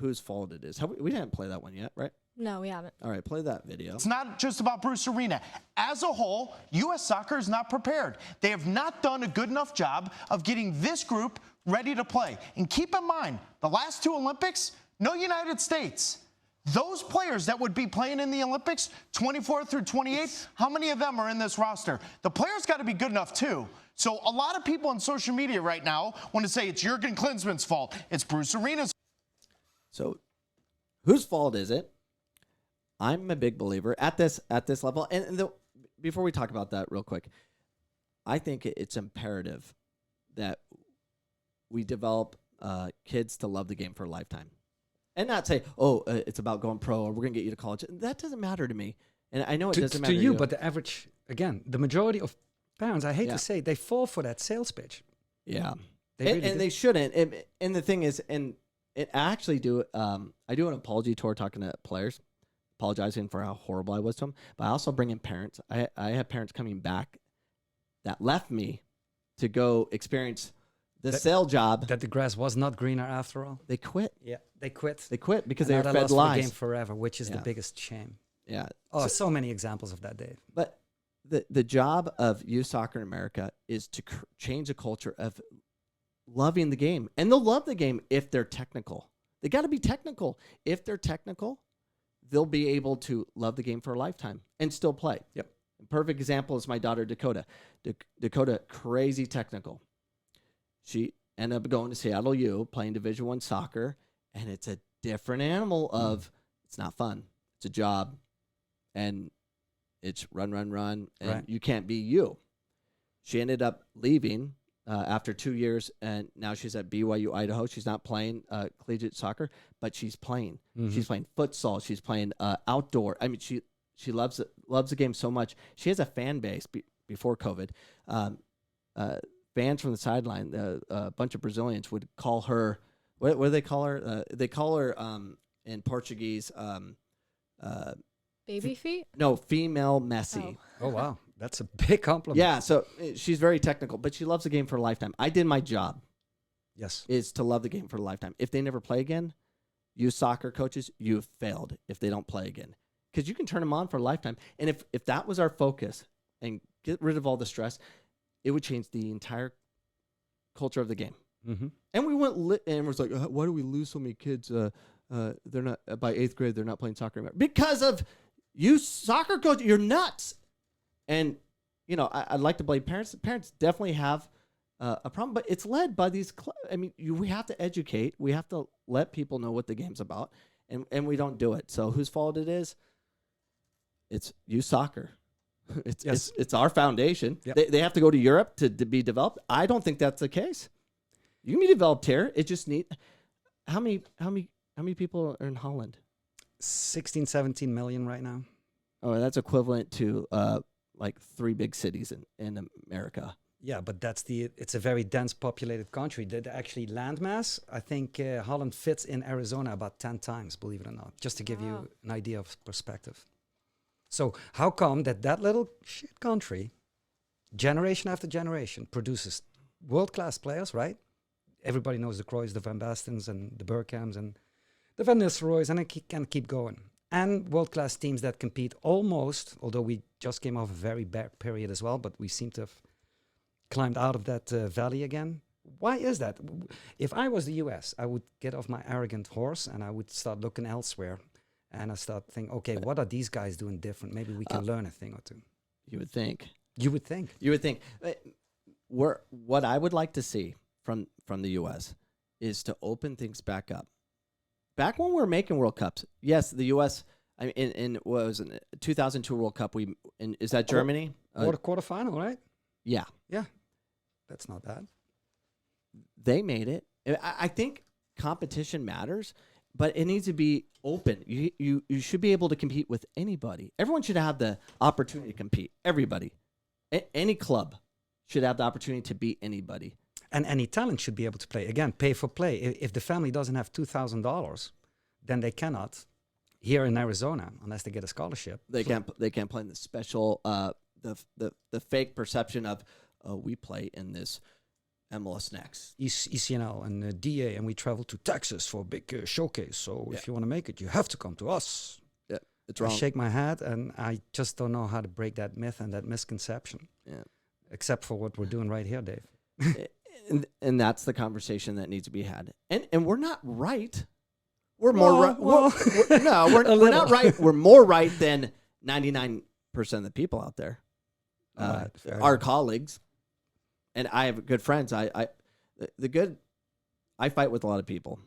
whose fault it is. We didn't play that one yet, right? No, we haven't. All right, play that video. It's not just about Bruce Arena. As a whole, U.S. soccer is not prepared. They have not done a good enough job of getting this group ready to play. And keep in mind, the last 2 Olympics, no United States. Those players that would be playing in the Olympics, 24 through 28, how many of them are in this roster? The players got to be good enough, too. So a lot of people on social media right now want to say it's Jurgen Klinsmann's fault. It's Bruce Arena's. So whose fault is it? I'm a big believer at this level. And before we talk about that real quick, I think it's imperative that we develop kids to love the game for a lifetime. And not say, it's about going pro or we're going to get you to college. That doesn't matter to me. And I know it doesn't matter to you. But the average, again, the majority of parents, I hate to say, they fall for that sales pitch. Yeah. They shouldn't. And the thing is, and it actually I do an apology tour talking to players, apologizing for how horrible I was to them. But I also bring in parents. I have parents coming back that left me to go experience the sale job. That the grass was not greener after all. They quit. Yeah, they quit. They quit because and they were now fed lost lies. The game forever, which is the biggest shame. Yeah. Oh, so many examples of that, Dave. But the job of youth soccer in America is to change the culture of loving the game. And they'll love the game if they're technical. They got to be technical. If they're technical, they'll be able to love the game for a lifetime and still play. Yep. A perfect example is my daughter, Dakota. Dakota, crazy technical. She ended up going to Seattle U, playing Division I soccer, and it's a different animal of it's not fun. It's a job, and it's run, and you can't be you. She ended up leaving after 2 years, and now she's at BYU Idaho. She's not playing collegiate soccer, but she's playing. Mm-hmm. She's playing futsal. She's playing outdoor. I mean, she loves the game so much. She has a fan base before COVID. Fans from the sideline, a bunch of Brazilians would call her. What do they call her? They call her in Portuguese. Baby feet? No, female Messi. Oh wow, that's a big compliment. Yeah, so she's very technical, but she loves the game for a lifetime. I did my job. Yes, is to love the game for a lifetime. If they never play again, you soccer coaches, you've failed if they don't play again. Because you can turn them on for a lifetime. And if that was our focus and get rid of all the stress, it would change the entire culture of the game. Mm-hmm. And we went and it was like, why do we lose so many kids? They're not by 8th grade. They're not playing soccer anymore because of you, soccer coach. You're nuts. And I'd like to blame parents. Parents definitely have a problem, but it's led by these. We have to educate. We have to let people know what the game's about, and we don't do it. So whose fault it is? It's youth soccer. It's our foundation. Yep. They have to go to Europe to be developed. I don't think that's the case. You can be developed here. It just how many people are in Holland? 16, 17 million right now. Oh, that's equivalent to like 3 big cities in America. Yeah, but it's a very dense populated country. Actually, landmass, I think Holland fits in Arizona about 10 times, believe it or not, just to give you an idea of perspective. So how come that little shit country, generation after generation, produces world-class players, right? Everybody knows the Cruyffs, the Van Bastens, and the Bergkamps, and the Van Nistelrooys, and I can keep going. And world-class teams that compete almost, although we just came off a very bad period as well, but we seem to have climbed out of that valley again. Why is that? If I was the US, I would get off my arrogant horse and I would start looking elsewhere. And I start thinking, okay, what are these guys doing different? Maybe we can learn a thing or two. You would think. You would think. You would think. What I would like to see from the U.S. is to open things back up. Back when we were making World Cups, yes, the U.S. In what was it, 2002 World Cup? Is that Germany? Quarterfinal, right? Yeah. Yeah. That's not bad. They made it. I think competition matters. But it needs to be open. You should be able to compete with anybody. Everyone should have the opportunity to compete. Everybody. Any club should have the opportunity to beat anybody. And any talent should be able to play. Again, pay for play. If the family doesn't have $2,000, then they cannot, here in Arizona, unless they get a scholarship. They can't play in the special, the fake perception of, we play in this MLS next. ECNL and DA, and we travel to Texas for a big showcase. So if you want to make it, you have to come to us. Yeah, it's I wrong. shake my head, and I just don't know how to break that myth and that misconception. Yeah. Except for what we're doing right here, Dave. and that's the conversation that needs to be had. And we're not right. We're more right. We're not right. We're more right than 99% of the people out there. Our colleagues. And I have good friends. I fight with a lot of people.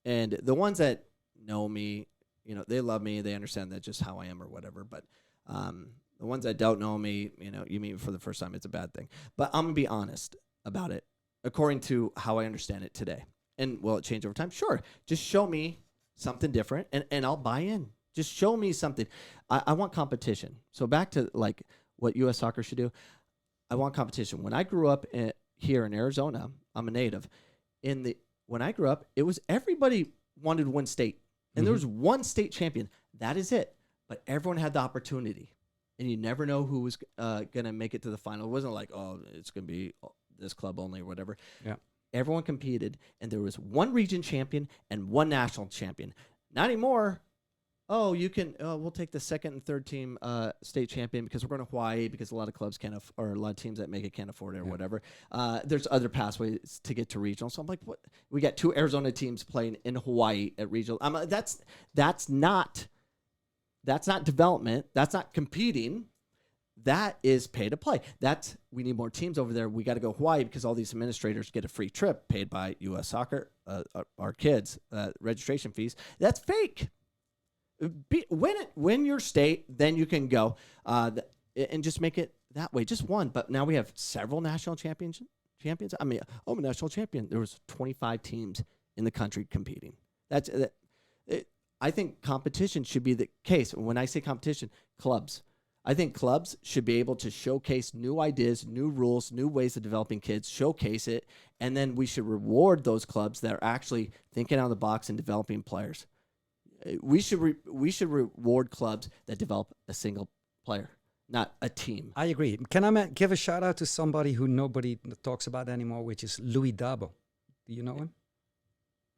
And the ones that know me, you know, they love me. They understand that's just how I am or whatever. But the ones that don't know me, you know, you meet me for the first time, it's a bad thing. But I'm going to be honest about it according to how I understand it today. And will it change over time? Sure. Just show me something different and I'll buy in. Just show me something. I want competition. So back to like what U.S. Soccer should do. I want competition. When I grew up here in Arizona, I'm a native. When I grew up, it was everybody wanted to win state. And there was one state champion. That is it. But everyone had the opportunity. And you never know who was going to make it to the final. It wasn't like, oh, it's going to be this club only or whatever. Yeah. Everyone competed, and there was one region champion and one national champion. Not anymore. Oh, you can. We'll take the second and third team state champion because we're going to Hawaii because a lot of clubs can't or a lot of teams that make it can't afford it or whatever. There's other pathways to get to regional. So I'm like, what? We got 2 Arizona teams playing in Hawaii at regional. That's not development. That's not competing. That is pay to play. We need more teams over there. We got to go Hawaii because all these administrators get a free trip paid by U.S. Soccer, our kids, registration fees. That's fake. Win your state, then you can go and just make it that way. Just one. But now we have several national champions. I mean, I'm a national champion. There was 25 teams in the country competing. I think competition should be the case. When I say competition, clubs. I think clubs should be able to showcase new ideas, new rules, new ways of developing kids, showcase it, and then we should reward those clubs that are actually thinking out of the box and developing players. We should reward clubs that develop a single player, not a team. I agree. Can I give a shout out to somebody who nobody talks about anymore, which is Louis Dabo. Do you know him?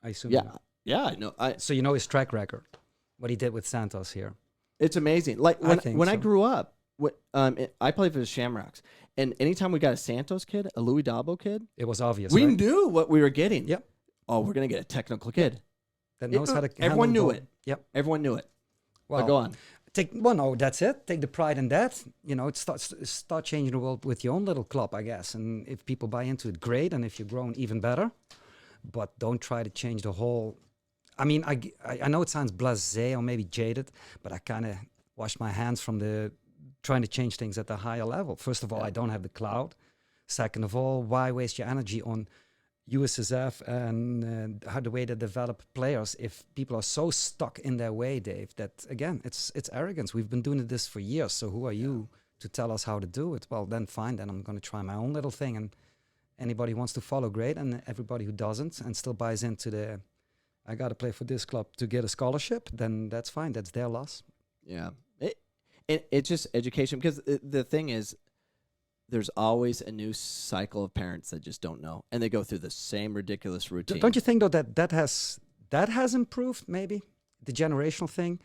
I assume. Yeah, you know. yeah, I know. So you know his track record, what he did with Santos here. It's amazing. Like when I grew up, I played for the Shamrocks, and anytime we got a Santos kid, a Louis Dabo kid, it was obvious. We right? knew what we were getting. Yep. Oh, we're gonna get a technical kid that knows how to. Everyone knew it. Yep. Everyone knew it. Well, go on. That's it. Take the pride in that. You know, start changing the world with your own little club, I guess. And if people buy into it, great. And if you're grown, even better. But don't try to change the whole. I mean, I know it sounds blasé or maybe jaded, but I kind of washed my hands from the trying to change things at a higher level. First of all, I don't have the clout. Second of all, why waste your energy on USSF and how the way they develop players if people are so stuck in their way, Dave, that again, it's arrogance. We've been doing this for years. So who are you to tell us how to do it? Well, then fine. Then I'm going to try my own little thing. And anybody who wants to follow, great. And everybody who doesn't and still buys into I got to play for this club to get a scholarship, then that's fine. That's their loss. Yeah. It's just education because the thing is, there's always a new cycle of parents that just don't know, and they go through the same ridiculous routine. Don't you think though that has improved? Maybe the generational thing.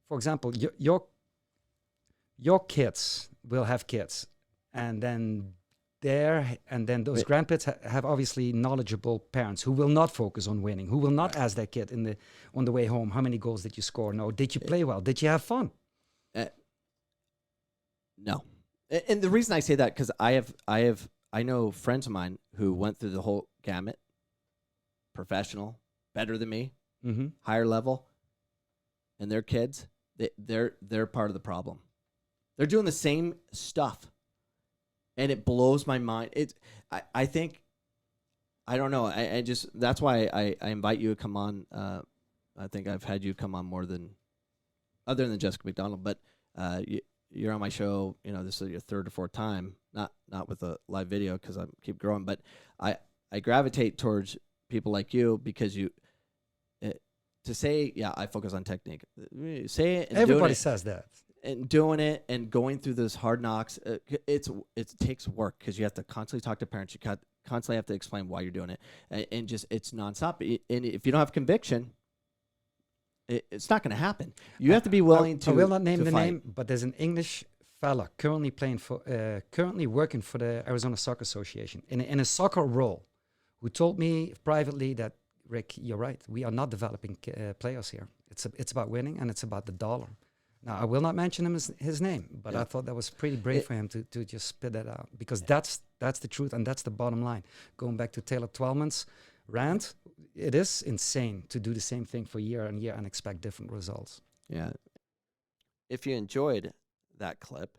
For example, your kids will have kids, and then those grandparents have obviously knowledgeable parents who will not focus on winning, who will not ask their kid on the way home, how many goals did you score? No, did you play well? Did you have fun? No. And the reason I say that, because I know friends of mine who went through the whole gamut, professional, better than me, higher level, and their kids, they're part of the problem. They're doing the same stuff, and it blows my mind. I think, I don't know. I just that's why I invite you to come on. I think I've had you come on more than, other than Jessica McDonald, but you're on my show, you know, this is your 3rd or 4th time, not with a live video because I keep growing, but I gravitate towards people like you because to say, yeah, I focus on technique. Say it. And everybody says that. And doing it and going through those hard knocks, it takes work because you have to constantly talk to parents. You constantly have to explain why you're doing it, and just it's nonstop. And if you don't have conviction, it's not going to happen. You have to be willing to. I will not name the fight. name, but there's an English fella currently working for the Arizona Soccer Association in a soccer role, who told me privately that, Rick, you're right. We are not developing players here. It's about winning, and it's about the dollar. Now, I will not mention his name, but I thought that was pretty brave for him to just spit that out, because that's the truth, and that's the bottom line. Going back to Taylor Twellman's rant, it is insane to do the same thing for year on year and expect different results. Yeah. If you enjoyed that clip,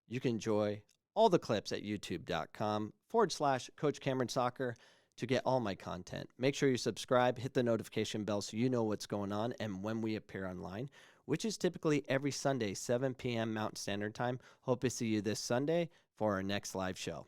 you can enjoy all the clips at youtube.com/Coach Cameron Soccer to get all my content. Make sure you subscribe, hit the notification bell so you know what's going on and when we appear online, which is typically every Sunday, 7 p.m. Mountain Standard Time. Hope to see you this Sunday for our next live show.